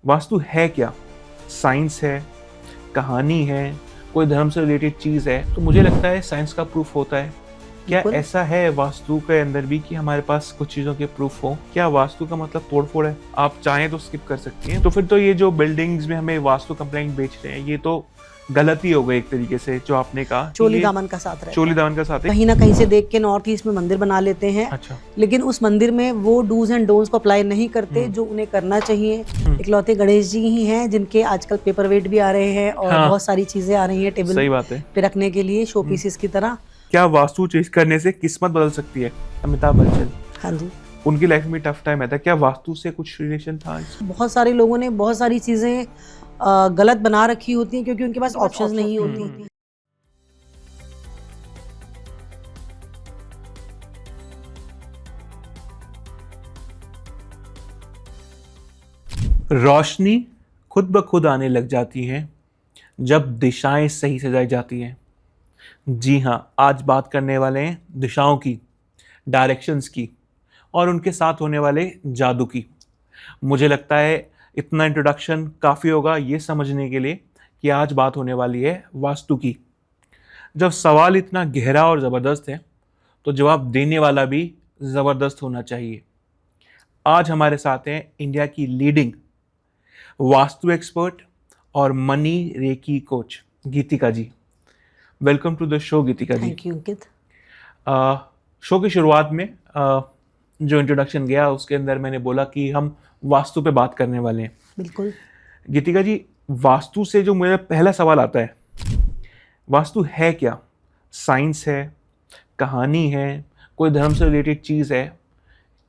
वास्तु है क्या? साइंस है, कहानी है, कोई धर्म से रिलेटेड चीज़ है? तो मुझे लगता है साइंस का प्रूफ होता है। क्या बिल्कुल। ऐसा है वास्तु के अंदर भी कि हमारे पास कुछ चीज़ों के प्रूफ हो? क्या वास्तु का मतलब तोड़-फोड़ है? आप चाहें तो स्किप कर सकती हैं। तो फिर तो ये जो बिल्डिंग्स में हमें वास्तु कंप्लेंट बेच रहे हैं, ये तो गलती हो गई एक तरीके से, जो आपने कहा कि चोली ये दामन का साथ रहता चोली है। दामन का साथ है। कहीं ना कहीं से देख के नॉर्थ ईस्ट में मंदिर बना लेते हैं, अच्छा। लेकिन उस मंदिर में वो डूज एंड डोंट्स को अप्लाई नहीं करते जो उन्हें करना चाहिए। इकलौते गणेश जी ही हैं जिनके आजकल पेपर वेट भी आ रहे हैं और हाँ। बहुत सारी चीजें आ रही हैं टेबल सही बात है। पे रखने के लिए शो पीसेस की तरह। क्या वास्तु चेंज करने से किस्मत बदल सकती है? अमिताभ बच्चन, हाँ जी, उनकी लाइफ में टफ टाइम आता है, क्या वास्तु से कुछ रिलेशन था? बहुत सारे लोगों ने बहुत सारी चीजें गलत बना रखी होती हैं क्योंकि उनके पास ऑप्शंस नहीं होती। रोशनी खुद ब खुद आने लग जाती है जब दिशाएं सही सजाई जाती हैं। जी हाँ, आज बात करने वाले हैं दिशाओं की, डायरेक्शंस की और उनके साथ होने वाले जादू की। मुझे लगता है इतना इंट्रोडक्शन काफ़ी होगा ये समझने के लिए कि आज बात होने वाली है वास्तु की। जब सवाल इतना गहरा और ज़बरदस्त है तो जवाब देने वाला भी ज़बरदस्त होना चाहिए। आज हमारे साथ हैं इंडिया की लीडिंग वास्तु एक्सपर्ट और money reiki coach Geetika ji. Welcome to the show Geetika ji. Thank you Ankit. Show की शुरुआत में जो इंट्रोडक्शन गया उसके अंदर मैंने बोला कि हम वास्तु पे बात करने वाले हैं। बिल्कुल। गीतिका जी, वास्तु से जो मेरा पहला सवाल आता है, वास्तु है क्या? साइंस है, कहानी है, कोई धर्म से रिलेटेड चीज़ है?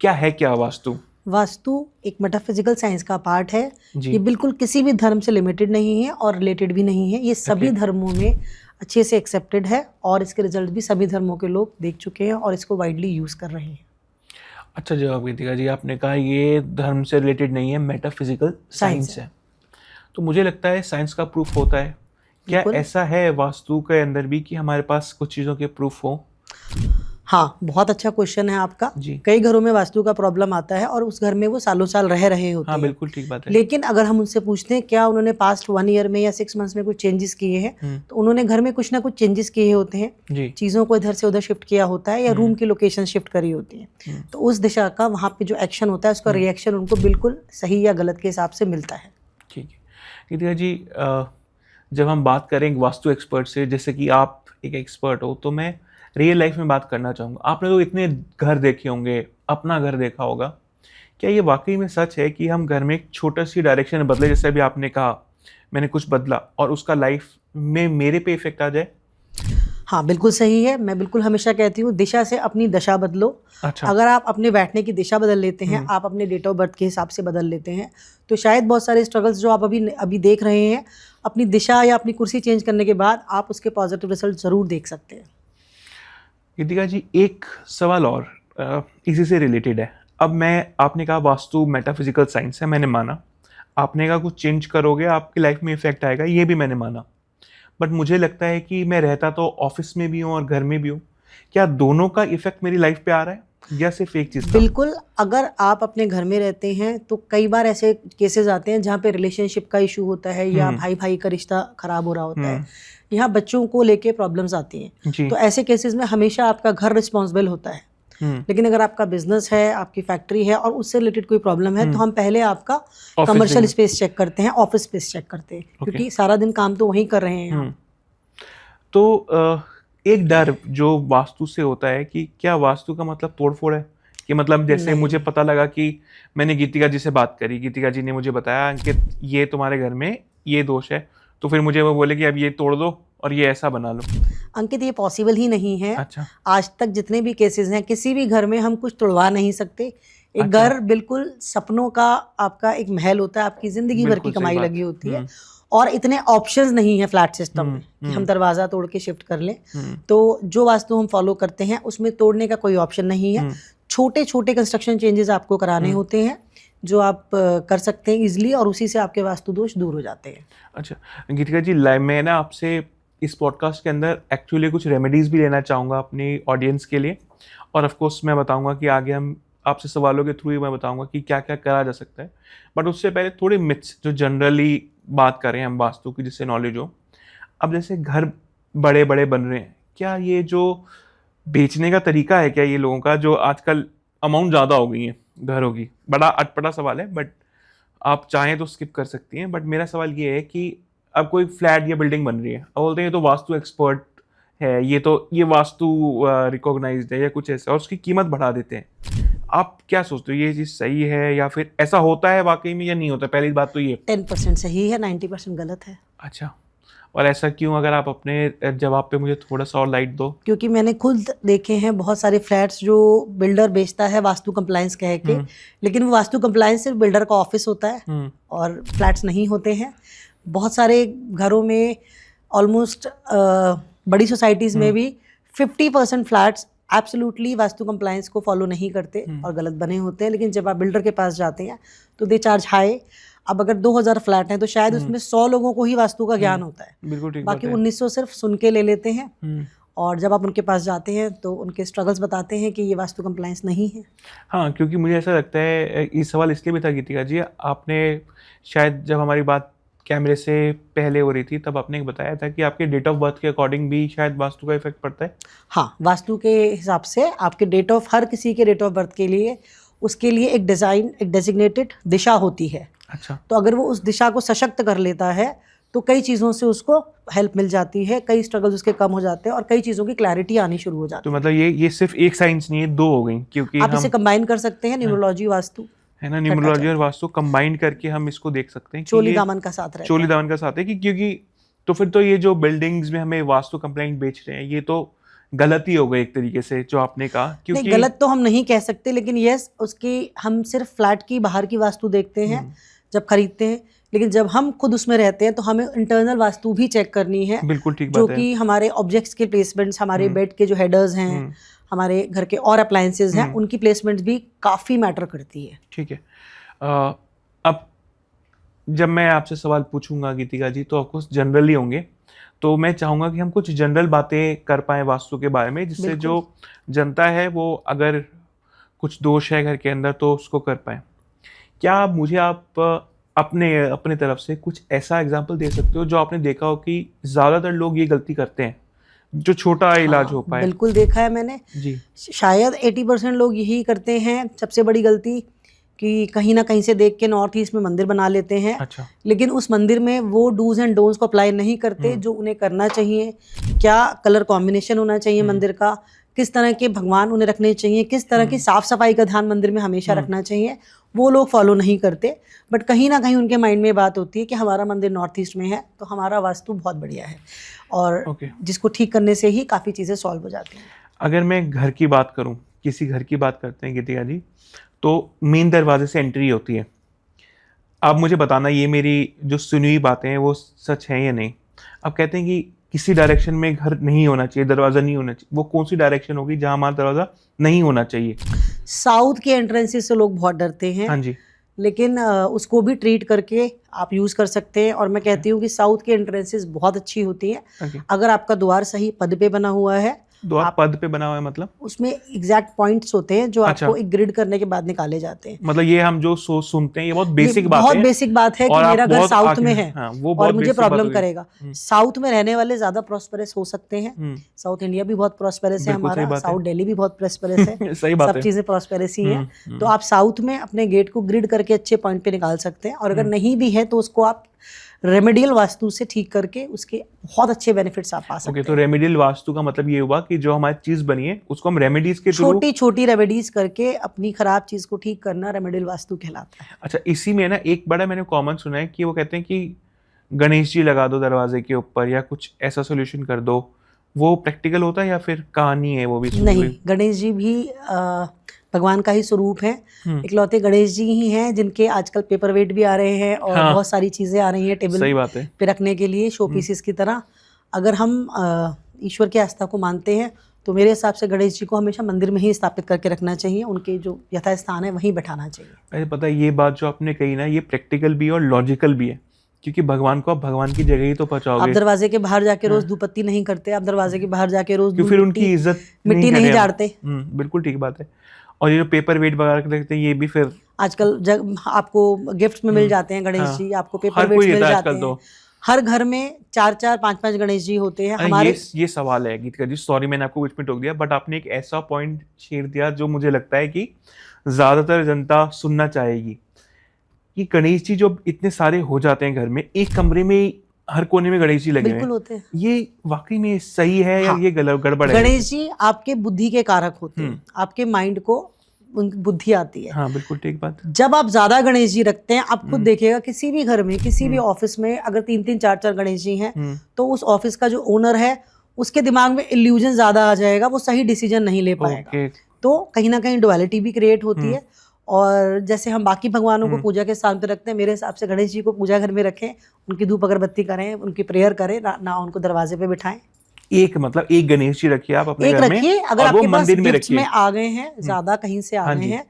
क्या है क्या वास्तु? वास्तु एक मेटाफिजिकल साइंस का पार्ट है। जी। ये बिल्कुल किसी भी धर्म से लिमिटेड नहीं है और रिलेटेड भी नहीं है। ये सभी धर्मों में अच्छे से एक्सेप्टेड है और इसके रिजल्ट भी सभी धर्मों के लोग देख चुके हैं और इसको वाइडली यूज़ कर रहे हैं। अच्छा जवाब गीतिका जी, आपने कहा ये धर्म से रिलेटेड नहीं है, मेटाफिजिकल साइंस है। तो मुझे लगता है साइंस का प्रूफ होता है। क्या ऐसा है वास्तु के अंदर भी कि हमारे पास कुछ चीज़ों के प्रूफ हो? हाँ, बहुत अच्छा क्वेश्चन है आपका जी। कई घरों में वास्तु का प्रॉब्लम आता है और उस घर में वो सालों साल रह रहे होते हाँ हैं। बिल्कुल ठीक बात है। लेकिन अगर हम उनसे पूछते हैं क्या उन्होंने पास्ट 1 ईयर में या 6 मंथ्स में कुछ चेंजेस किए हैं, तो उन्होंने घर में कुछ ना कुछ चेंजेस किए होते हैं। जी। चीज़ों को इधर से उधर शिफ्ट किया होता है या रूम की लोकेशन शिफ्ट करी होती है। तो उस दिशा का वहाँ पे जो एक्शन होता है उसका रिएक्शन उनको बिल्कुल सही या गलत के हिसाब से मिलता है। ठीक है गीतिका जी, जब हम बात करें एक वास्तु एक्सपर्ट से, जैसे कि आप एक एक्सपर्ट हो, तो मैं रियल लाइफ में बात करना चाहूँगा। आपने तो इतने घर देखे होंगे, अपना घर देखा होगा, क्या ये वाकई में सच है कि हम घर में एक छोटा सी डायरेक्शन बदले, जैसे अभी आपने कहा मैंने कुछ बदला और उसका लाइफ में मेरे पे इफेक्ट आ जाए? हाँ, बिल्कुल सही है। मैं बिल्कुल हमेशा कहती हूँ दिशा से अपनी दशा बदलो। अच्छा। अगर आप अपने बैठने की दिशा बदल लेते हैं, आप अपने डेट ऑफ बर्थ के हिसाब से बदल लेते हैं, तो शायद बहुत सारे स्ट्रगल्स जो आप अभी देख रहे हैं, अपनी दिशा या अपनी कुर्सी चेंज करने के बाद आप उसके पॉजिटिव रिजल्ट ज़रूर देख सकते हैं। गीतिका जी, एक सवाल और इसी से रिलेटेड है। अब आपने कहा वास्तु मेटाफिजिकल साइंस है, मैंने माना। आपने कहा कुछ चेंज करोगे आपकी लाइफ में इफेक्ट आएगा, ये भी मैंने माना। बट मुझे लगता है कि मैं रहता तो ऑफिस में भी हूँ और घर में भी हूँ। क्या दोनों का इफेक्ट मेरी लाइफ पे आ रहा है या सिर्फ एक चीज़ का? बिल्कुल। अगर आप अपने घर में रहते हैं तो कई बार ऐसे केसेस आते हैं जहाँ पे रिलेशनशिप का इशू होता है या भाई भाई का रिश्ता खराब हो रहा होता है, यहाँ बच्चों को लेके प्रॉब्लम्स आती हैं। जी। तो ऐसे केसेस में हमेशा आपका घर रिस्पॉन्सिबल होता है। लेकिन अगर आपका बिजनेस है, आपकी फैक्ट्री है और उससे रिलेटेड कोई प्रॉब्लम है, तो हम पहले आपका कमर्शियल स्पेस चेक करते हैं, ऑफिस स्पेस चेक करते हैं, क्योंकि सारा दिन काम तो वहीं कर रहे हैं हम। तो एक डर जो वास्तु से होता है कि क्या वास्तु का मतलब तोड़फोड़ है? कि मतलब जैसे मुझे पता लगा कि मैंने गीतिका जी से बात करी, गीतिका जी ने मुझे बताया कि ये तुम्हारे घर में ये दोष है, तो फिर मुझे वो बोले कि अब ये तोड़ दो और ये ऐसा बना लो। अंकित, ये पॉसिबल ही नहीं है। अच्छा। आज तक जितने भी केसेस हैं, किसी भी घर में हम कुछ तोड़वा नहीं सकते। एक घर बिल्कुल सपनों का आपका एक महल होता है, आपकी जिंदगी भर की कमाई लगी होती है और इतने ऑप्शंस नहीं है फ्लैट सिस्टम में कि हम दरवाजा तोड़ के शिफ्ट कर लें। तो जो वास्तु हम फॉलो करते हैं उसमें तोड़ने का कोई ऑप्शन नहीं है। छोटे छोटे कंस्ट्रक्शन चेंजेस आपको कराने होते हैं जो आप कर सकते हैं इजीली और उसी से आपके वास्तु दोष दूर हो जाते हैं। अच्छा गीतिका जी, मैं ना आपसे इस पॉडकास्ट के अंदर एक्चुअली कुछ रेमेडीज़ भी लेना चाहूँगा अपनी ऑडियंस के लिए, और ऑफ कोर्स मैं बताऊँगा कि आगे हम आपसे सवालों के थ्रू ही मैं बताऊंगा कि क्या क्या करा जा सकता है, बट उससे पहले थोड़ी मिथ्स जो जनरली बात करें हम वास्तु की, जिससे नॉलेज हो। अब जैसे घर बड़े बड़े बन रहे हैं, क्या ये जो बेचने का तरीका है क्या ये लोगों का, जो आजकल अमाउंट ज़्यादा हो गई है घरों की, बड़ा अटपटा सवाल है, बट आप चाहें तो स्किप कर सकती हैं। बट मेरा सवाल ये है कि अब कोई फ्लैट या बिल्डिंग बन रही है, अब बोलते हैं ये तो वास्तु एक्सपर्ट है, ये वास्तु रिकॉग्नाइज्ड है या कुछ ऐसा, और उसकी कीमत बढ़ा देते हैं। आप क्या सोचते हो, ये चीज़ सही है या फिर ऐसा होता है वाकई में या नहीं होता? पहली बात तो ये 10% सही है, 90% गलत है। अच्छा, और ऐसा क्यों? अगर आप अपने जवाब पे मुझे थोड़ा सा और लाइट दो। क्योंकि मैंने खुद देखे हैं बहुत सारे फ्लैट्स जो बिल्डर बेचता है वास्तु कंप्लायंस कह के, लेकिन वो वास्तु कंप्लायंस सिर्फ बिल्डर का ऑफिस होता है और फ्लैट्स नहीं होते हैं। बहुत सारे घरों में ऑलमोस्ट बड़ी सोसाइटीज़ में भी 50% फ्लैट्स एब्सोल्युटली वास्तु कंप्लायंस को फॉलो नहीं करते और गलत बने होते हैं। लेकिन जब आप बिल्डर के पास जाते हैं तो दे चार्ज हाई। अब अगर 2000 फ्लैट हैं तो शायद उसमें 100 लोगों को ही वास्तु का ज्ञान होता है, बिल्कुल ठीक बाकी 1900 सिर्फ सुन के ले लेते हैं। और जब आप उनके पास जाते हैं तो उनके स्ट्रगल्स बताते हैं कि ये वास्तु कंप्लायंस नहीं है। हाँ, क्योंकि मुझे ऐसा लगता है, ये सवाल इसलिए भी था गीतिका जी, आपने शायद जब हमारी बात कैमरे से पहले हो रही थी तब आपने बताया था कि आपके डेट ऑफ बर्थ के अकॉर्डिंग भी शायद वास्तु का इफेक्ट पड़ता है। हाँ, वास्तु के हिसाब से आपके डेट ऑफ, हर किसी के डेट ऑफ बर्थ के लिए उसके लिए एक डिज़ाइन, एक डेजिग्नेटेड दिशा होती है। अच्छा, तो अगर वो उस दिशा को सशक्त कर लेता है तो कई चीज़ों से उसको हेल्प मिल जाती है, कई स्ट्रगल्स उसके कम हो जाते हैं और कई चीज़ों की क्लैरिटी आनी शुरू हो जाती तो मतलब ये सिर्फ एक साइंस नहीं है, दो हो गई, क्योंकि है। आप इसे कंबाइन कर सकते हैं, न्यूमरोलॉजी वास्तु है ना, न्यूमरोलॉजी और वास्तु कंबाइन करके हम इसको देख सकते हैं। चोली दामन का साथ रहता है। चोली दामन का साथ है कि क्योंकि तो फिर तो ये जो बिल्डिंग्स में हमें वास्तु कंप्लेंट बेच रहे हैं, ये तो गलती हो गई एक तरीके से जो आपने कहा। क्योंकि नहीं, गलत तो हम नहीं कह सकते, लेकिन यस, उसकी हम सिर्फ फ्लैट की बाहर की वास्तु देखते हैं जब खरीदते हैं, लेकिन जब हम खुद उसमें रहते हैं तो हमें इंटरनल वास्तु भी चेक करनी है। बिल्कुल ठीक जो बात है। कि हमारे ऑब्जेक्ट्स के प्लेसमेंट्स, हमारे बेड के जो हेडर्स हैं, हमारे घर के और अप्लायंसेज हैं, उनकी प्लेसमेंट्स भी काफ़ी मैटर करती है। ठीक है। अब जब मैं आपसे सवाल पूछूंगा गीतिका जी तो ऑफकोर्स जनरली होंगे, तो मैं चाहूँगा कि हम कुछ जनरल बातें कर पाएँ वास्तु के बारे में, जिससे जो जनता है वो अगर कुछ दोष है घर के अंदर तो उसको कर पाए। क्या मुझे आप अपने तरफ से कुछ ऐसा एग्जाम्पल दे सकते हो जो आपने देखा हो कि ज़्यादातर लोग ये गलती करते हैं, जो छोटा इलाज हो पाए? बिल्कुल देखा है मैंने जी। शायद 80% लोग यही करते हैं। सबसे बड़ी गलती कि कहीं ना कहीं से देख के नॉर्थ ईस्ट में मंदिर बना लेते हैं। अच्छा। लेकिन उस मंदिर में वो डूज एंड डोंट्स को अप्लाई नहीं करते जो उन्हें करना चाहिए। क्या कलर कॉम्बिनेशन होना चाहिए मंदिर का, किस तरह के भगवान उन्हें रखने चाहिए, किस तरह की साफ सफाई का ध्यान मंदिर में हमेशा रखना चाहिए, वो लोग फॉलो नहीं करते। बट कहीं ना कहीं उनके माइंड में बात होती है कि हमारा मंदिर नॉर्थ ईस्ट में है तो हमारा वास्तु बहुत बढ़िया है, और जिसको ठीक करने से ही काफ़ी चीज़ें सॉल्व हो जाती हैं। अगर मैं घर की बात करूं, किसी घर की बात करते हैं गीतिका जी, तो मेन दरवाजे से एंट्री होती है। आप मुझे बताना ये मेरी जो सुनी हुई बातें हैं वो सच हैं या नहीं। अब कहते हैं कि किसी डायरेक्शन में घर नहीं होना चाहिए, दरवाज़ा नहीं होना चाहिए, वो कौन सी डायरेक्शन होगी जहाँ हमारा दरवाज़ा नहीं होना चाहिए? साउथ के एंट्रेंसेस से लोग बहुत डरते हैं। हाँ जी। लेकिन उसको भी ट्रीट करके आप यूज़ कर सकते हैं। और मैं कहती हूँ कि साउथ के एंट्रेंसेस बहुत अच्छी होती हैं अगर आपका द्वार सही पद पे बना हुआ है। द्वार पद पे बना हुआ है मतलब? उसमें एग्जैक्ट पॉइंट्स होते हैं जो आपको एक ग्रिड करने के बाद निकाले जाते हैं। मतलब ये हम जो सुनते हैं ये बहुत बेसिक बात है। बहुत बेसिक बात है कि मेरा घर साउथ में है और मुझे प्रॉब्लम करेगा। साउथ में रहने वाले ज्यादा प्रॉस्पेरस हो सकते हैं। साउथ इंडिया भी बहुत प्रॉस्पेरस है हमारा, साउथ दिल्ली भी बहुत प्रॉस्पेरस है। सब चीजें प्रॉस्पेरस ही है। तो आप साउथ में अपने गेट को ग्रिड करके अच्छे पॉइंट पे निकाल सकते हैं, और अगर नहीं भी है तो उसको आप रेमेडियल वास्तु से ठीक करके उसके बहुत अच्छे बेनिफिट्स आप पा सकते हैं। तो रेमेडियल वास्तु का मतलब ये हुआ कि जो हमारी चीज बनी है उसको हम रेमेडीज के छोटी छोटी रेमेडीज करके अपनी खराब चीज को ठीक करना रेमेडियल वास्तु कहलाता है। अच्छा, इसी में ना एक बड़ा मैंने कॉमन सुना है कि वो कहते हैं कि गणेश जी लगा दो दरवाजे के ऊपर या कुछ ऐसा सोल्यूशन कर दो। वो प्रैक्टिकल होता है या फिर कहानी है वो भी? नहीं, गणेश जी भी भगवान का ही स्वरूप है। इकलौते गणेश जी ही हैं जिनके आजकल पेपर वेट भी आ रहे हैं और बहुत सारी चीजें आ रही हैं टेबल पे रखने के लिए शो पीसेस की तरह। अगर हम ईश्वर की आस्था को मानते हैं तो मेरे हिसाब से गणेश जी को हमेशा मंदिर में ही स्थापित करके रखना चाहिए, उनके जो यथास्थान है वहीं बैठाना चाहिए। अरे पता है, ये बात जो आपने कही ना ये प्रैक्टिकल भी है और लॉजिकल भी है, क्योंकि भगवान को आप भगवान की जगह ही तो पहुंचाओगे। आप दरवाजे के बाहर जाके रोज धूपबत्ती नहीं करते, आप दरवाजे के बाहर जाके रोज फिर उनकी इज्जत मिट्टी नहीं झाड़ते। बिल्कुल ठीक बात है। और ये जो पेपर वेट वगैरह रखते हैं ये भी फिर आजकल आपको गिफ्ट में मिल जाते हैं गणेश हाँ। जी, आपको पेपर हर वेट्स कोई मिल लेता है जाते आजकल हैं। तो। हर घर में 4-4 5-5 गणेश जी होते हैं अरे हमारे। ये सवाल है गीतिका जी, सॉरी मैंने आपको बीच में टोक दिया, बट आपने एक ऐसा पॉइंट छेड़ दिया जो मुझे लगता है कि ज्यादातर जनता सुनना चाहेगी, कि गणेश जी जो इतने सारे हो जाते हैं घर में, एक कमरे में ही हर कोने में गणेश जी लगे हुए बिल्कुल हैं, होते हैं। ये वाकई में सही है या हाँ, ये गड़बड़ है? गणेश जी आपके बुद्धि के कारक होते हैं, आपके माइंड को बुद्धि आती है। हाँ बिल्कुल ठीक बात। जब आप ज्यादा गणेश जी रखते हैं, आप खुद देखिएगा किसी भी घर में, किसी भी ऑफिस में अगर 3-3 4-4 गणेश जी हैं, तो उस ऑफिस का जो ओनर है उसके दिमाग में इल्यूजन ज्यादा आ जाएगा, वो सही डिसीजन नहीं ले पाएगा। तो कहीं ना कहीं डुअलिटी भी क्रिएट होती है। और जैसे हम बाकी भगवानों को पूजा के स्थान पे रखते हैं, मेरे हिसाब से गणेश जी को पूजा घर में रखें, उनकी धूप अगरबत्ती करें, उनकी प्रेयर करें, ना उनको दरवाजे पे बिठाएं। एक गणेश जी रखिए आप अपने एक घर में, रखिए। अगर और वो आपके पास मंदिर में गिफ्ट्स रखिए। में आ गए हैं, ज्यादा कहीं से आ हाँ गए जी। हैं,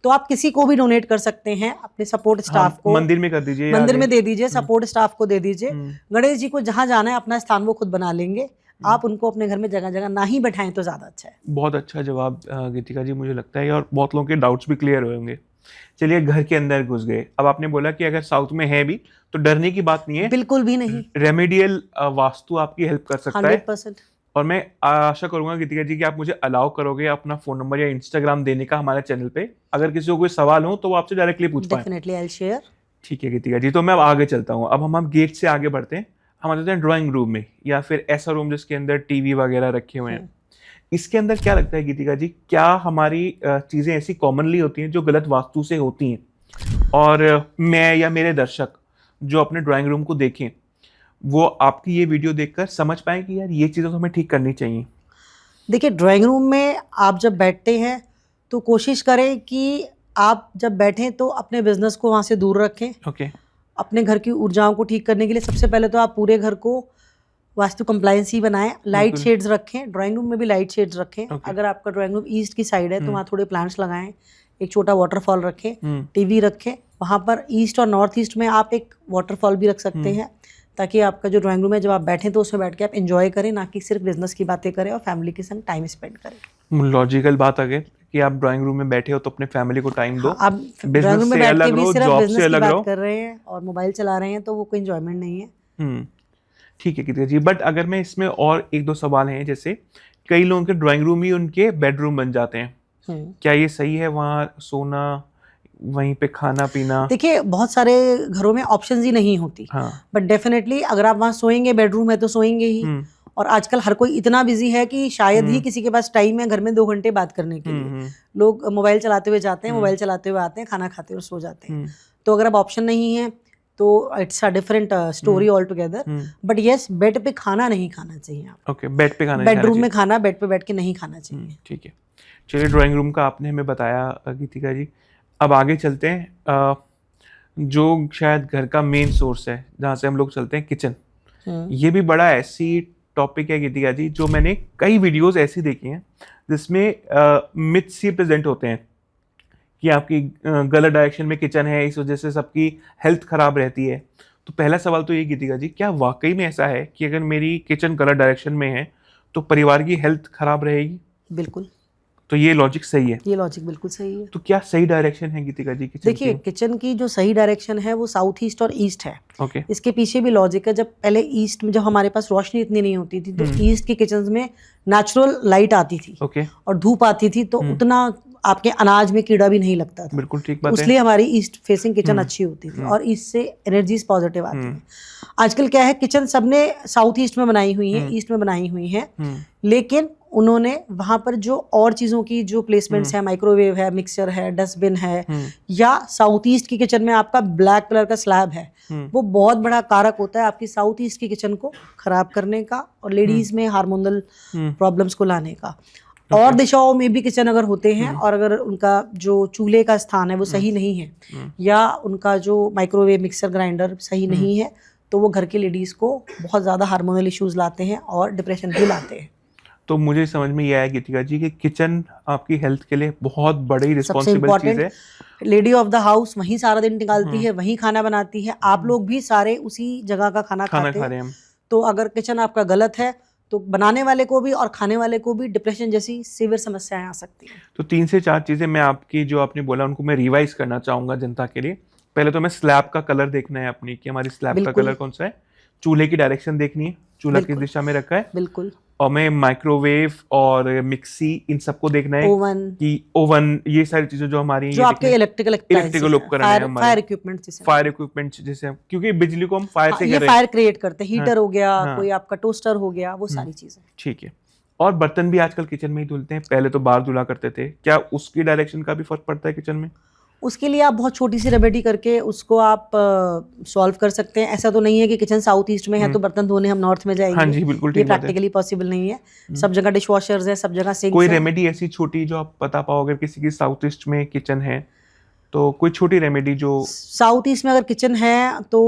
तो आप किसी को भी डोनेट कर सकते हैं, अपने सपोर्ट स्टाफ को मंदिर में कर दीजिए, मंदिर में दे दीजिए, सपोर्ट स्टाफ को दे दीजिए। गणेश जी को जहां जाना है अपना स्थान वो खुद बना लेंगे, आप उनको अपने घर में जगह जगह ना ही बैठाएं तो ज्यादा अच्छा है। बहुत अच्छा जवाब गीतिका जी, मुझे लगता है, और बहुत लोगों के डाउट्स भी क्लियर हुए होंगे। चलिए घर के अंदर घुस गए, अब आपने बोला कि अगर साउथ में है भी तो डरने की बात नहीं है, बिल्कुल भी नहीं। रेमेडियल वास्तु आपकी हेल्प कर सकता है 100%। और मैं आशा करूंगा गीतिका जी कि आप मुझे अलाउ करोगे अपना फोन नंबर या इंस्टाग्राम देने का हमारे चैनल पे, अगर किसी को कोई सवाल हो तो वो आपसे डायरेक्टली पूछ पाए। Definitely I will share. ठीक है गीतिका जी, तो मैं अब आगे चलता हूँ। अब हम गेट से आगे बढ़ते हैं, हम आ जाते हैं ड्राइंग रूम में, या फिर ऐसा रूम जिसके अंदर टीवी वगैरह रखे हुए हैं। इसके अंदर क्या लगता है गीतिका जी, क्या हमारी चीजें ऐसी कॉमनली होती हैं जो गलत वास्तु से होती हैं, और मैं या मेरे दर्शक जो अपने ड्राइंग रूम को देखें वो आपकी ये वीडियो देखकर समझ पाए कि यार ये चीजें तो हमें ठीक करनी चाहिए? देखिए, ड्राइंग रूम में आप जब बैठते हैं तो कोशिश करें कि आप जब बैठें तो अपने बिजनेस को वहाँ से दूर रखें। ओके। अपने घर की ऊर्जाओं को ठीक करने के लिए सबसे पहले तो आप पूरे घर को वास्तु कंप्लायंस ही बनाएं। लाइट शेड्स रखें, ड्राइंग रूम में भी लाइट शेड्स रखें। अगर आपका ड्राइंग रूम ईस्ट की साइड है तो वहाँ थोड़े प्लांट्स लगाएं, एक छोटा वाटरफॉल रखें, टीवी रखें। वहाँ पर ईस्ट और नॉर्थ ईस्ट में आप एक वाटरफॉल भी रख सकते हैं, ताकि आपका जो ड्राइंग रूम है जब आप बैठें तो उसमें बैठ के आप एंजॉय करें, ना कि सिर्फ बिजनेस की बातें करें और फैमिली के संग टाइम स्पेंड करें। लॉजिकल बात आ गई कि आप ड्राइंग रूम में बैठे हो तो अपने फैमिली को टाइम दो। आप ड्राइंग रूम में बैठ के भी सिर्फ बिजनेस की बात कर रहे हैं और मोबाइल चला रहे हैं तो वो कोई एंजॉयमेंट नहीं है। ठीक है गीतिका जी, बट अगर मैं इसमें और एक दो सवाल हैं, जैसे कई लोगों के ड्राइंग रूम ही उनके बेडरूम बन जाते हैं, क्या ये सही है वहाँ सोना, वहीं पे खाना पीना? देखिए, बहुत सारे घरों में ऑप्शंस ही नहीं होती, बट डेफिनेटली अगर आप वहाँ सोएंगे, बेडरूम है तो सोएंगे ही। और आजकल हर कोई इतना बिजी है कि शायद ही किसी के पास टाइम है घर में 2 घंटे बात करने के लिए। लोग मोबाइल चलाते हुए जाते हैं, मोबाइल चलाते हुए आते हैं, खाना खाते हुए सो जाते हैं। तो अगर अब ऑप्शन नहीं है तो it's a different story all together. But yes, bed पे खाना नहीं खाना चाहिए आप। ओके, बेड पे खाना, बेडरूम में खाना बेड पे बैठ के नहीं खाना चाहिए। ठीक है, चलिए ड्राइंग रूम का आपने हमें बताया गीतिका जी। अब आगे चलते हैं, जो शायद घर का मेन सोर्स है जहाँ से हम लोग चलते हैं, किचन। ये भी बड़ा ऐसी टॉपिक है गीतिका जी, जो मैंने कई वीडियोस ऐसी देखी हैं जिसमें मिथ्स ही प्रेजेंट होते हैं कि आपकी गलत डायरेक्शन में किचन है, इस वजह से सबकी हेल्थ खराब रहती है। तो पहला सवाल तो ये गीतिका जी, क्या वाकई में ऐसा है कि अगर मेरी किचन गलत डायरेक्शन में है तो परिवार की हेल्थ खराब रहेगी? बिल्कुल। तो ये लॉजिक सही है? ये लॉजिक बिल्कुल सही है। तो क्या सही डायरेक्शन है गीतिका जी किचन? देखिए, किचन की जो सही डायरेक्शन है वो साउथ ईस्ट और ईस्ट है। ओके। इसके पीछे भी लॉजिक है। जब पहले ईस्ट में, जब हमारे पास रोशनी इतनी नहीं होती थी, तो ईस्ट के किचन में नेचुरल लाइट आती थी। ओके। और धूप आती थी, तो उतना आपके अनाज में कीड़ा भी नहीं लगता था। बिल्कुल ठीक बात है। इसलिए हमारी ईस्ट फेसिंग किचन अच्छी होती थी और ईस्ट से एनर्जीज पॉजिटिव आती है। आजकल क्या है, किचन सबने साउथ ईस्ट में बनाई हुई है, ईस्ट में बनाई हुई है, लेकिन उन्होंने वहां पर जो और चीजों की जो प्लेसमेंट्स है, माइक्रोवेव है, मिक्सचर है, डस्टबिन है, या साउथ ईस्ट की किचन में आपका ब्लैक कलर का स्लैब है, वो बहुत बड़ा कारक होता है आपकी साउथ ईस्ट की किचन को खराब करने का और लेडीज में हार्मोनल प्रॉब्लम्स को लाने का। और दिशाओं में भी किचन अगर होते हैं और अगर उनका जो चूल्हे का स्थान है वो सही नहीं है, या उनका जो माइक्रोवेव, मिक्सर, ग्राइंडर सही नहीं है, तो वो घर की लेडीज को बहुत ज्यादा हार्मोनल इश्यूज लाते हैं और डिप्रेशन भी लाते हैं। तो मुझे समझ में ये आया गीतिका जी कि किचन आपकी हेल्थ के लिए बहुत बड़ी रिस्पॉन्सिबल चीज है। लेडी ऑफ द हाउस वहीं सारा दिन निकालती है, वहीं खाना बनाती है। आप लोग भी सारे उसी जगह का खाना खाते हैं। तो अगर किचन आपका गलत है तो बनाने वाले को भी और खाने वाले को भी डिप्रेशन जैसी सीवियर समस्याएं आ सकती हैं। तो 3 से 4 चीज़ें मैं आपकी जो आपने बोला उनको मैं रिवाइज करना चाहूँगा जनता के लिए। पहले तो मैं स्लैब का कलर देखना है अपनी कि हमारी स्लैब का बिल्कुल। कलर कौन सा है। चूल्हे की डायरेक्शन देखनी है, चूल्हा किस बिल्कुल। दिशा में रखा है। बिल्कुल। और मैं माइक्रोवेव और मिक्सी इन सबको देखना है ओवन, कि ओवन ये सारी चीज़ें जो हमारी जो आपके इलेक्ट्रिकल उपकरण है हमारे, फायर इक्विपमेंट फायर इक्विपमेंट जैसे क्योंकि बिजली को हम फायर से ये कर रहे फायर क्रिएट करते हैं, हाँ, हीटर हो गया, हाँ। कोई आपका टोस्टर हो गया, वो सारी चीजें। ठीक है। और बर्तन भी आजकल किचन में ही धुलते हैं, पहले तो बाहर धुला करते थे, क्या उसकी डायरेक्शन का भी फर्क पड़ता है किचन में? उसके लिए आप बहुत छोटी सी रेमेडी करके उसको आप सॉल्व कर सकते हैं। ऐसा तो नहीं है कि किचन साउथ ईस्ट में है तो बर्तन धोने हम नॉर्थ में जाएंगे। हाँ जी, बिल्कुल ये ठीक बात है। प्रैक्टिकली पॉसिबल नहीं है। सब जगह डिश वॉशर्स है, सब जगह सिंक्स कोई है। रेमेडी ऐसी छोटी जो आप बता पाओ, अगर किसी की साउथ ईस्ट में किचन है तो कोई छोटी रेमेडी जो साउथ ईस्ट में अगर किचन है तो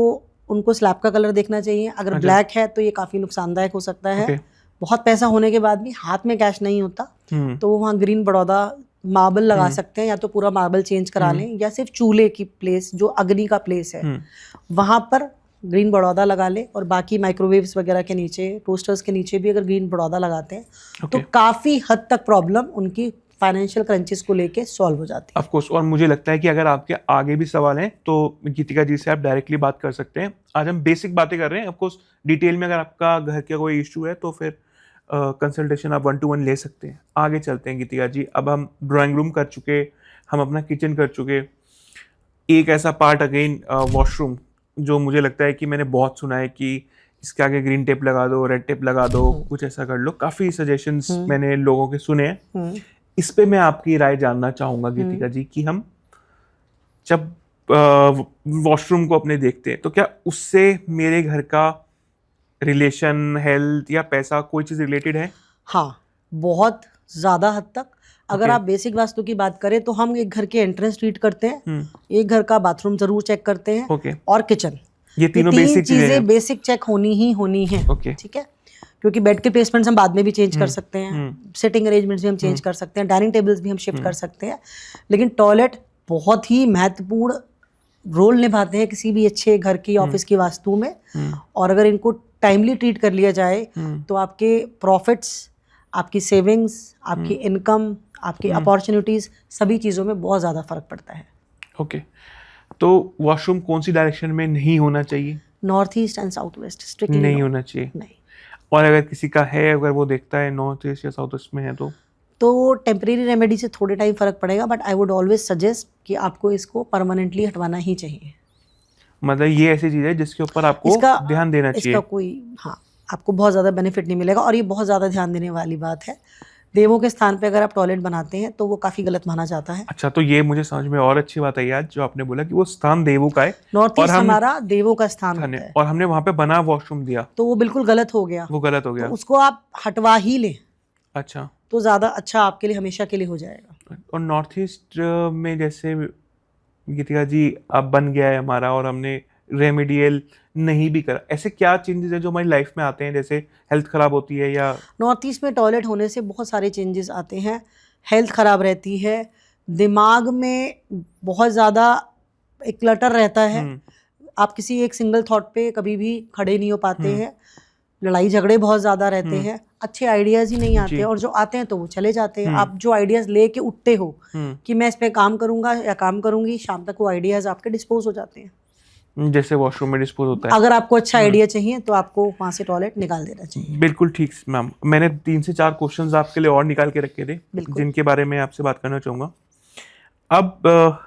उनको स्लैब का कलर देखना चाहिए। अगर अच्छा। ब्लैक है तो ये काफी नुकसानदायक हो सकता है। ओके। बहुत पैसा होने के बाद भी हाथ में कैश नहीं होता तो वो वहाँ ग्रीन बड़ौदा मार्बल लगा सकते हैं, या तो पूरा मार्बल चेंज करा लें, या सिर्फ चूल्हे की प्लेस जो अग्नि का प्लेस है वहां पर ग्रीन बड़ौदा लगा ले। और बाकी माइक्रोवेव्स वगैरह के नीचे, टोस्टर्स के नीचे भी अगर ग्रीन बड़ौदा लगाते हैं तो काफी हद तक प्रॉब्लम उनकी फाइनेंशियल क्रंचेस को लेके सॉल्व हो जाती है। Of course. और मुझे लगता है कि अगर आपके आगे भी सवाल हैं तो गीतिका जी से आप डायरेक्टली बात कर सकते हैं। आज हम बेसिक बातें कर रहे हैं, ऑफ कोर्स डिटेल में अगर आपका घर का कोई इशू है तो फिर कंसल्टेशन आप 1-to-1 ले सकते हैं। आगे चलते हैं गीतिका जी। अब हम ड्राइंग रूम कर चुके, हम अपना किचन कर चुके, एक ऐसा पार्ट अगेन वॉशरूम जो मुझे लगता है कि मैंने बहुत सुना है कि इसके आगे ग्रीन टेप लगा दो, रेड टेप लगा दो, कुछ ऐसा कर लो। काफ़ी सजेशंस मैंने लोगों के सुने हैं। इस पे मैं आपकी राय जानना चाहूँगा गीतिका जी कि हम जब वॉशरूम को अपने देखते हैं तो क्या उससे मेरे घर का रिलेशन, हेल्थ या पैसा कोई चीज़ रिलेटेड है? हाँ, बहुत ज़्यादा हद तक। अगर आप बेसिक वास्तु की बात करें तो हम एक घर के एंट्रेंस ट्रीट करते हैं, एक घर का बाथरूम जरूर चेक करते हैं, और किचन। ये तीनों बेसिक चीजें बेसिक चेक होनी है। ठीक है, क्योंकि बेड के प्लेसमेंट्स हम बाद में भी चेंज कर सकते हैं, सिटिंग अरेंजमेंट्स भी हम चेंज कर सकते हैं, डाइनिंग टेबल्स भी हम शिफ्ट कर सकते हैं, लेकिन टॉयलेट बहुत ही महत्वपूर्ण रोल निभाते हैं किसी भी अच्छे घर की, ऑफिस की वास्तु में। और अगर इनको टाइमली ट्रीट कर लिया जाए तो आपके प्रॉफिट्स, आपकी सेविंग्स, आपकी इनकम, आपकी अपॉर्चुनिटीज, सभी चीज़ों में बहुत ज़्यादा फर्क पड़ता है। ओके। तो वॉशरूम कौन सी डायरेक्शन में नहीं होना चाहिए? North east and south west, strictly नहीं होना चाहिए। नहीं। और अगर किसी का है, अगर वो देखता है नॉर्थ ईस्ट या साउथ ईस्ट में है तो टेम्परेरी रेमेडी से थोड़े टाइम फर्क पड़ेगा, but I would always suggest कि आपको इसको परमानेंटली हटवाना ही चाहिए। मतलब ये ऐसी चीज़ है जिसके ऊपर आपको ध्यान देना चाहिए। इसका कोई आपको बहुत ज़्यादा बेनिफिट नहीं मिलेगा, और ये बहुत ज़्यादा ध्यान देने वाली बात है। देवों के स्थान पे अगर आप टॉयलेट बनाते हैं तो वो काफ़ी गलत माना जाता है। अच्छा, तो ये मुझे समझ में और अच्छी बात आई आज जो आपने बोला कि वो स्थान देवों का है। नॉर्थ ईस्ट हमारा देवों का स्थान होता है, और हमने वहाँ पे बना वॉशरूम दिया तो वो बिल्कुल गलत हो गया। वो गलत हो गया, तो उसको आप हटवा ही लें। अच्छा, तो ज़्यादा अच्छा आपके लिए, हमेशा के लिए हो जाएगा। और नॉर्थ ईस्ट में जैसे गीतिका जी अब बन गया है हमारा और हमने रेमेडियल नहीं भी करा, ऐसे क्या चेंजेस है जो हमारी लाइफ में आते हैं, जैसे हेल्थ खराब होती है या? नॉर्थ ईस्ट में टॉयलेट होने से बहुत सारे चेंजेस आते हैं। हेल्थ खराब रहती है, दिमाग में बहुत ज़्यादा एक क्लटर रहता है, आप किसी एक सिंगल थॉट पे कभी भी खड़े नहीं हो पाते हैं, लड़ाई झगड़े बहुत ज़्यादा रहते हैं, अच्छे आइडियाज़ ही नहीं आते, और जो आते हैं तो वो चले जाते हैं। आप जो आइडियाज़ लेके उठते हो कि मैं इस पे काम करूंगा या काम करूंगी, शाम तक वो आइडियाज़ आपके डिस्पोज हो जाते हैं, जैसे वॉशरूम में डिस्पोज होता है। अगर आपको अच्छा आइडिया चाहिए तो आपको वहाँ से टॉयलेट निकाल देना चाहिए। बिल्कुल ठीक मैम। मैंने 3 से 4 क्वेश्चंस आपके लिए और निकाल के रखे थे जिनके बारे में आपसे बात करना चाहूँगा। अब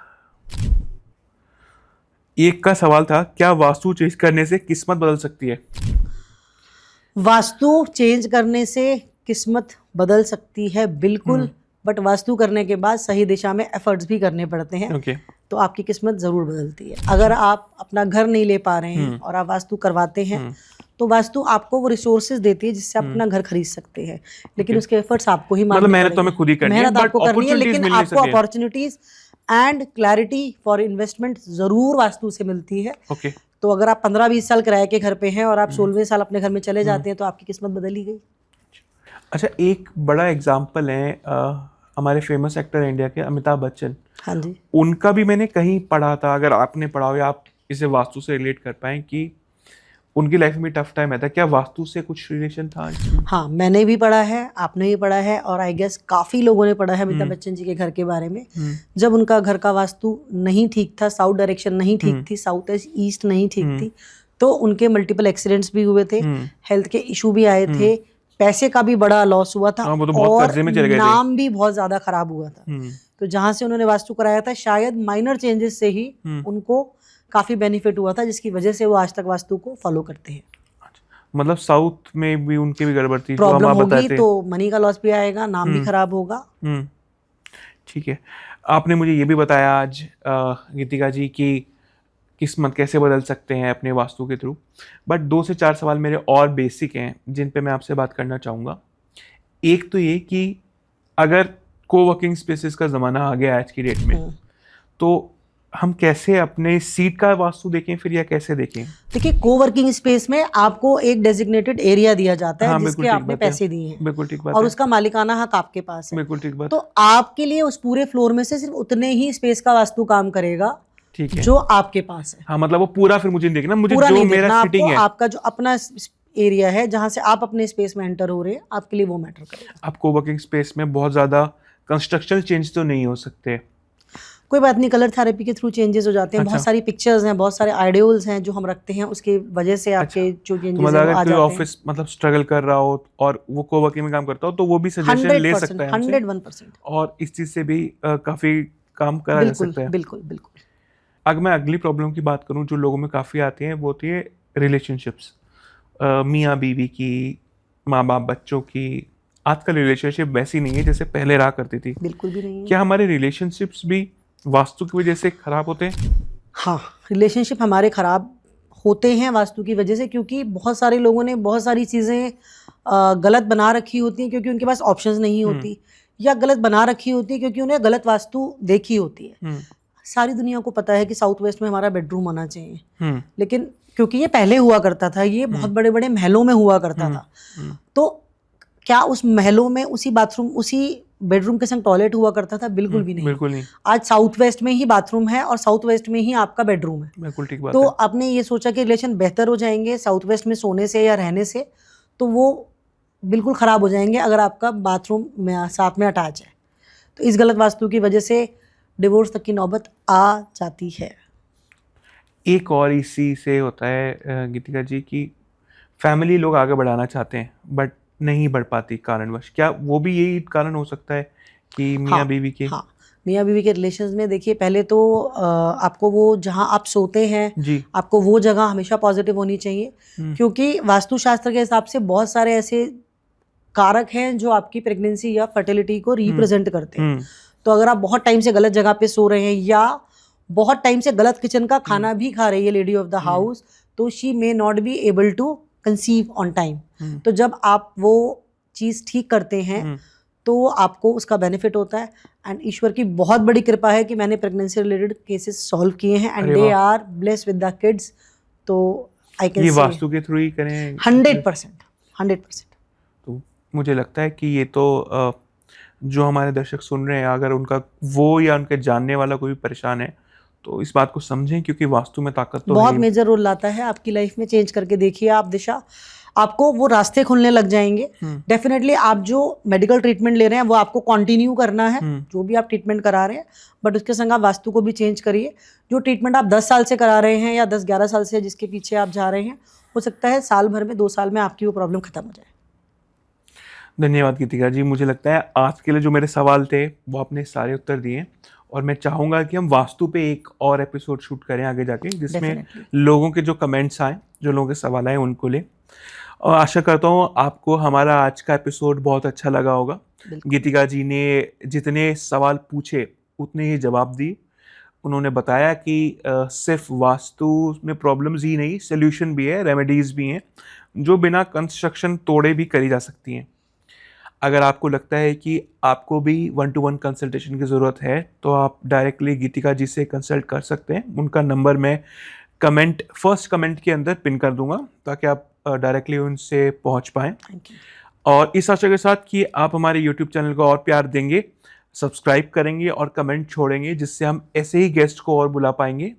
एक का सवाल था, क्या वास्तु चेंज करने से किस्मत बदल सकती है? वास्तु चेंज करने से किस्मत बदल सकती है बिल्कुल, बट वास्तु करने के बाद सही दिशा में एफर्ट्स भी करने पड़ते हैं। तो आपकी किस्मत ज़रूर बदलती है। अगर आप अपना घर नहीं ले पा रहे हैं और आप वास्तु करवाते हैं तो वास्तु आपको वो रिसोर्सेज देती है जिससे आप अपना घर खरीद सकते हैं, लेकिन उसके एफर्ट्स आपको ही मतलब मेहनत तो हमें खुद ही करनी है, मेहनत आपको करनी है, लेकिन आपको opportunities and clarity for investment जरूर वास्तु से मिलती है। तो अगर आप 15-20 साल किराए के घर पे हैं और आप 16वें साल अपने घर में चले जाते हैं तो आपकी किस्मत बदल ही गई। अच्छा, एक बड़ा एग्जाम्पल है हमारे फेमस एक्टर इंडिया के अमिताभ बच्चन। हाँ जी। उनका भी मैंने कहीं पढ़ा था, अगर आपने पढ़ा हो या आप इसे वास्तु से रिलेट कर पाए, कि उनकी लाइफ में टफ टाइम आता है, क्या वास्तु से कुछ रिलेशन था? हाँ, मैंने भी पढ़ा है, आपने भी पढ़ा है, और आई गेस काफ़ी लोगों ने पढ़ा है अमिताभ बच्चन जी के घर के बारे में। जब उनका घर का वास्तु नहीं ठीक था, साउथ डायरेक्शन नहीं ठीक थी, साउथ ईस्ट नहीं ठीक थी, तो उनके मल्टीपल एक्सीडेंट्स भी हुए थे, हेल्थ के इशू भी आए थे, पैसे का भी बड़ा लॉस हुआ था, और नाम भी बहुत ज़्यादा खराब हुआ था। तो जहाँ से उन्होंने वास्तु कराया था, शायद माइनर चेंजेस से ही उनको काफ़ी बेनिफिट हुआ था, जिसकी वजह से वो आज तक वास्तु को फॉलो करते हैं। मतलब साउथ में भी उनकी भी गड़बड़ थी, प्रॉब्लम होगी तो मनी का लॉस भी आएगा, नाम भी खराब होगा। ठीक है, आपने मुझे ये भी बताया आज गीतिका जी कि किस्मत कैसे बदल सकते हैं अपने वास्तु के थ्रू, बट 2 से 4 सवाल मेरे और बेसिक हैं जिन पे मैं आपसे बात करना चाहूँगा। एक तो ये कि अगर कोवर्किंग स्पेसेस का ज़माना आ गया आज की डेट में, तो हम कैसे अपने सीट का वास्तु देखें फिर, या कैसे देखें? देखिए, कोवर्किंग स्पेस में आपको एक डेजिग्नेटेड एरिया दिया जाता है, हाँ, जिसके आपने पैसे दिए हैं, बिल्कुल ठीक बात और है, उसका मालिकाना हक आपके पास है, बिल्कुल ठीक बात। तो आपके लिए उस पूरे फ्लोर में से सिर्फ उतने ही स्पेस का वास्तु काम करेगा, ठीक है, जो आपके पास है। हाँ, मतलब वो पूरा फिर मुझे नहीं देखना, मुझे पूरा जो नहीं मेरा देखना सिटिंग आपको, है, आपका जो अपना एरिया है जहां से आप अपने स्पेस में एंटर हो रहे हैं, आपके लिए वो मैटर करेगा। आप कोवर्किंग स्पेस में बहुत ज्यादा कंस्ट्रक्शन चेंज तो नहीं हो सकते? कोई बात नहीं, कलर थेरेपी के थ्रू चेंजेस हो जाते हैं। बहुत सारी पिक्चर्स हैं, बहुत सारे आइडियल्स हैं जो हम रखते हैं, उसकी वजह से आपके जो चेंजेस हैं, अगर कोई ऑफिस मतलब स्ट्रगल कर रहा हो और वो कोवर्किंग में काम करता हो, तो वो भी सजेशन ले सकता है 101%, और इस चीज से भी काफी काम करा जा सकता है। बिल्कुल बिल्कुल। अगर मैं अगली प्रॉब्लम की बात करूं जो लोगों में काफी आती है, वो होती है रिलेशनशिप्स, मियाँ बीवी की, माँ बाप बच्चों की। आजकल रिलेशनशिप वैसी नहीं है जैसे पहले रहा करती थी, बिल्कुल भी नहीं है। क्या हमारे रिलेशनशिप्स भी वास्तु की वजह से खराब होते हैं? हाँ, रिलेशनशिप हमारे खराब होते हैं वास्तु की वजह से, क्योंकि बहुत सारे लोगों ने बहुत सारी चीज़ें गलत बना रखी होती हैं, क्योंकि उनके पास ऑप्शंस नहीं होती, या गलत बना रखी होती है क्योंकि उन्हें गलत वास्तु देखी होती है। सारी दुनिया को पता है कि साउथ वेस्ट में हमारा बेडरूम होना चाहिए, लेकिन क्योंकि ये पहले हुआ करता था, ये बहुत बड़े बड़े महलों में हुआ करता था, तो क्या उस महलों में उसी बाथरूम, उसी बेडरूम के संग टॉयलेट हुआ करता था? बिल्कुल भी नहीं, बिल्कुल नहीं। आज साउथ वेस्ट में ही बाथरूम है और साउथ वेस्ट में ही आपका बेडरूम है, बिल्कुल ठीक बात तो है। आपने ये सोचा कि रिलेशन बेहतर हो जाएंगे साउथ वेस्ट में सोने से या रहने से, तो वो बिल्कुल ख़राब हो जाएंगे अगर आपका बाथरूम में साथ में अटैच है। तो इस गलत वास्तु की वजह से डिवोर्स तक की नौबत आ जाती है। एक और इसी से होता है गीतिका जी की फैमिली लोग आगे बढ़ाना चाहते हैं बट नहीं बढ़ पाती कारणवश, क्या वो भी यही कारण हो सकता है कि मियाँ बीवी के? हाँ, मियाँ बीवी के रिलेशंस में देखिए, पहले तो आपको वो जहाँ आप सोते हैं जी, आपको वो जगह हमेशा पॉजिटिव होनी चाहिए, क्योंकि वास्तुशास्त्र के हिसाब से बहुत सारे ऐसे कारक हैं जो आपकी प्रेगनेंसी या फर्टिलिटी को रिप्रेजेंट करते हैं। तो अगर आप बहुत टाइम से गलत जगह पे सो रहे हैं या बहुत टाइम से गलत किचन का खाना भी खा रही है लेडी ऑफ द हाउस, तो she may not be able to conceive on time. तो जब आप वो चीज़ ठीक करते हैं तो आपको उसका बेनिफिट होता है। एंड ईश्वर की बहुत बड़ी कृपा है कि मैंने प्रेगनेंसी रिलेटेड केसेस सॉल्व किए हैं and they are blessed with the kids. तो आई कैन से ये वास्तु के थ्रू ही करें 100%। तो मुझे लगता है कि ये तो जो हमारे दर्शक सुन रहे हैं, अगर उनका वो या उनके जानने वाला कोई भी परेशान है तो इस बात को समझें, क्योंकि वास्तु में ताकत तो बहुत मेजर रोल लाता है आपकी लाइफ में। चेंज करके देखिए आप दिशा, आपको वो रास्ते खुलने लग जाएंगे। डेफिनेटली आप जो मेडिकल ट्रीटमेंट ले रहे हैं वो आपको कंटिन्यू करना है, जो भी आप ट्रीटमेंट करा रहे हैं, बट उसके संग आप वास्तु को भी चेंज करिए। जो ट्रीटमेंट आप 10 साल से करा रहे हैं या 10-11 साल से जिसके पीछे आप जा रहे हैं, हो सकता है साल भर में 2 साल में आपकी वो प्रॉब्लम खत्म हो जाए। धन्यवाद गीतिका जी। मुझे लगता है आज के लिए जो मेरे सवाल थे वो आपने सारे उत्तर दिए, और मैं चाहूँगा कि हम वास्तु पे एक और एपिसोड शूट करें आगे जाके, जिसमें लोगों के जो कमेंट्स आए, जो लोगों के सवाल आए, उनको ले। और आशा करता हूँ आपको हमारा आज का एपिसोड बहुत अच्छा लगा होगा। गीतिका जी ने जितने सवाल पूछे उतने ही जवाब दिए। उन्होंने बताया कि सिर्फ वास्तु में प्रॉब्लम्स ही नहीं, सोल्यूशन भी है, रेमेडीज़ भी हैं जो बिना कंस्ट्रक्शन तोड़े भी करी जा सकती हैं। अगर आपको लगता है कि आपको भी 1-to-1 कंसल्टेशन की ज़रूरत है तो आप डायरेक्टली गीतिका जी से कंसल्ट कर सकते हैं। उनका नंबर मैं फर्स्ट कमेंट के अंदर पिन कर दूंगा ताकि आप डायरेक्टली उनसे पहुंच पाएँ। और इस आशा के साथ कि आप हमारे YouTube चैनल को और प्यार देंगे, सब्सक्राइब करेंगे और कमेंट छोड़ेंगे, जिससे हम ऐसे ही गेस्ट को और बुला पाएंगे।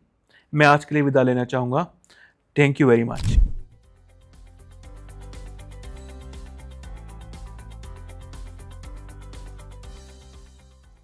मैं आज के लिए विदा लेना चाहूँगा। Thank you very much.